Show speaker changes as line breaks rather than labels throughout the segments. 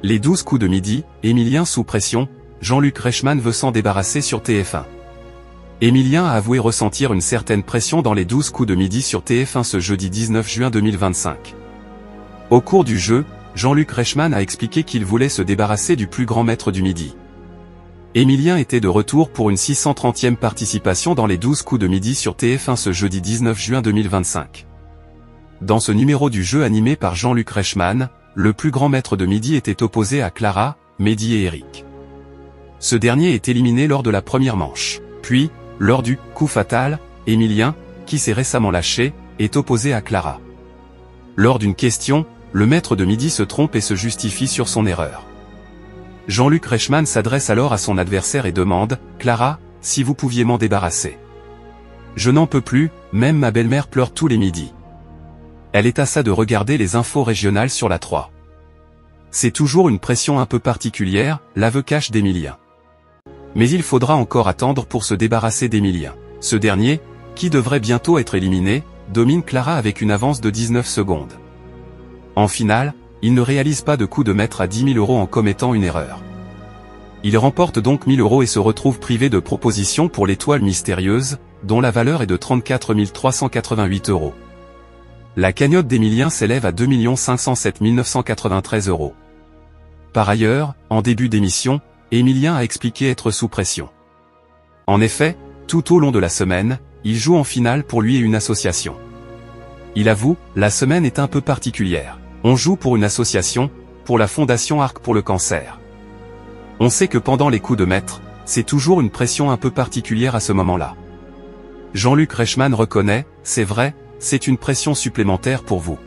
Les 12 coups de midi, Émilien sous pression, Jean-Luc Reichmann veut s'en débarrasser sur TF1. Émilien a avoué ressentir une certaine pression dans les 12 coups de midi sur TF1 ce jeudi 19 juin 2025. Au cours du jeu, Jean-Luc Reichmann a expliqué qu'il voulait se débarrasser du plus grand maître du midi. Émilien était de retour pour une 630e participation dans les 12 coups de midi sur TF1 ce jeudi 19 juin 2025. Dans ce numéro du jeu animé par Jean-Luc Reichmann, le plus grand maître de midi était opposé à Clara, Mehdi et Eric. Ce dernier est éliminé lors de la première manche. Puis, lors du coup fatal, Émilien, qui s'est récemment lâché, est opposé à Clara. Lors d'une question, le maître de midi se trompe et se justifie sur son erreur. Jean-Luc Reichmann s'adresse alors à son adversaire et demande « Clara, si vous pouviez m'en débarrasser. Je n'en peux plus, même ma belle-mère pleure tous les midis. » Elle est à ça de regarder les infos régionales sur la 3. C'est toujours une pression un peu particulière, l'aveu cache d'Émilien. Mais il faudra encore attendre pour se débarrasser d'Émilien. Ce dernier, qui devrait bientôt être éliminé, domine Clara avec une avance de 19 secondes. En finale, il ne réalise pas de coup de maître à 10 000 € en commettant une erreur. Il remporte donc 1 000 € et se retrouve privé de propositions pour l'étoile mystérieuse, dont la valeur est de 34 388 €. La cagnotte d'Émilien s'élève à 2 507 993 €. Par ailleurs, en début d'émission, Émilien a expliqué être sous pression. En effet, tout au long de la semaine, il joue en finale pour lui et une association. Il avoue, la semaine est un peu particulière. On joue pour une association, pour la Fondation Arc pour le cancer. On sait que pendant les coups de maître, c'est toujours une pression un peu particulière à ce moment-là. Jean-Luc Reichmann reconnaît, c'est vrai, c'est une pression supplémentaire pour vous.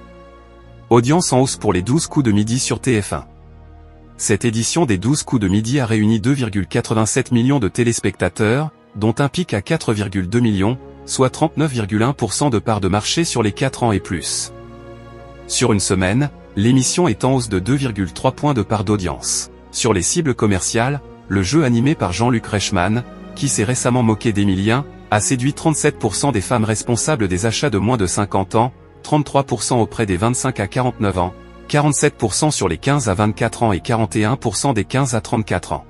Audience en hausse pour les 12 coups de midi sur TF1. Cette édition des 12 coups de midi a réuni 2,87 millions de téléspectateurs, dont un pic à 4,2 millions, soit 39,1% de part de marché sur les 4 ans et plus. Sur une semaine, l'émission est en hausse de 2,3 points de part d'audience. Sur les cibles commerciales, le jeu animé par Jean-Luc Reichmann, qui s'est récemment moqué d'Émilien, a séduit 37% des femmes responsables des achats de moins de 50 ans, 33% auprès des 25 à 49 ans, 47% sur les 15 à 24 ans et 41% des 15 à 34 ans.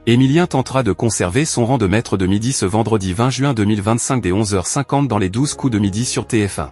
Émilien tentera de conserver son rang de maître de midi ce vendredi 20 juin 2025 dès 11h50 dans les 12 coups de midi sur TF1.